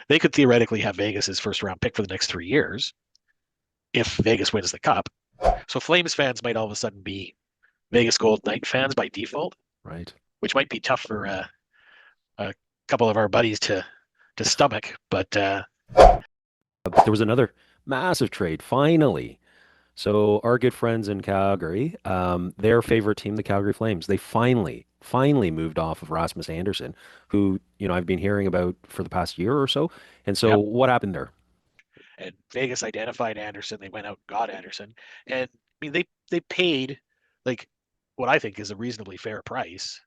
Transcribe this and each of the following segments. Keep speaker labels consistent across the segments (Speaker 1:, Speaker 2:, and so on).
Speaker 1: they could theoretically have Vegas's first round pick for the next 3 years if Vegas wins the cup. So Flames fans might all of a sudden be Vegas Gold Knight fans by default,
Speaker 2: Right.
Speaker 1: which might be tough for a couple of our buddies to stomach. But
Speaker 2: But there was another massive trade finally. So our good friends in Calgary, their favorite team, the Calgary Flames, they finally moved off of Rasmus Andersson, who, I've been hearing about for the past year or so. And so
Speaker 1: yep,
Speaker 2: what happened there?
Speaker 1: and Vegas identified Anderson. They went out and got Anderson, and I mean they paid like what I think is a reasonably fair price.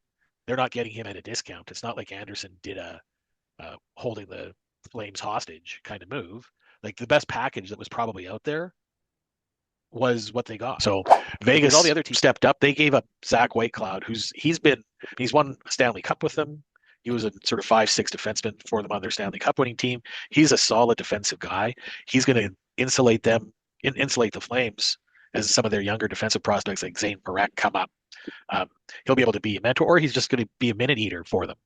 Speaker 1: They're not getting him at a discount. It's not like Anderson did a holding the Flames hostage kind of move. Like the best package that was probably out there was what they got. So
Speaker 2: Because all the
Speaker 1: Vegas
Speaker 2: other teams,
Speaker 1: stepped up. They gave up Zach Whitecloud, he's won a Stanley Cup with them. He was a sort of 5-6 defenseman for them on their Stanley Cup winning team. He's a solid defensive guy. He's going to insulate the Flames as some of their younger defensive prospects like Zane Parekh come up. Um, he'll be able to be a mentor, or he's just going to be a minute eater for them.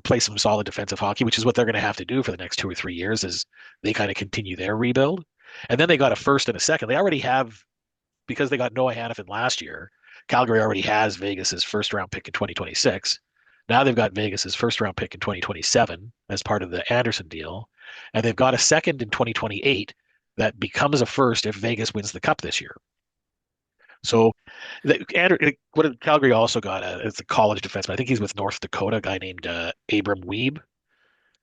Speaker 1: Play some solid defensive hockey, which is what they're going to have to do for the next 2 or 3 years as they kind of continue their rebuild. And then they got a first and a second. They already have, because they got Noah Hannafin last year. Calgary already has Vegas's first round pick in 2026. Now they've got Vegas's first round pick in 2027 as part of the Anderson deal, and they've got a second in 2028 that becomes a first if Vegas wins the cup this year. So, what Calgary also got is a college defenseman. I think he's with North Dakota, a guy named Abram Weeb.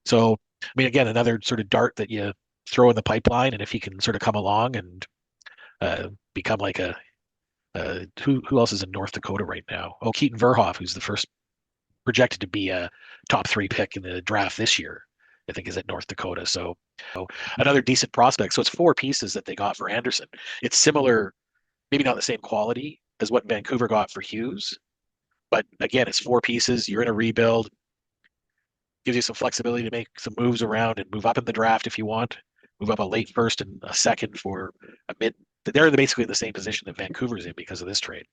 Speaker 1: So, I mean, again, another sort of dart that you throw in the pipeline, and if he can sort of come along and become like who else is in North Dakota right now? Oh, Keaton Verhoff, who's the first projected to be a top 3 pick in the draft this year. I think is at North Dakota. So another decent prospect. So it's 4 pieces that they got for Anderson. It's similar, maybe not the same quality as what Vancouver got for Hughes, but again, it's 4 pieces. You're in a rebuild, gives you some flexibility to make some moves around and move up in the draft if you want. Move up a late first and a second for a mid. They're basically in the same position that Vancouver's in because of this trade.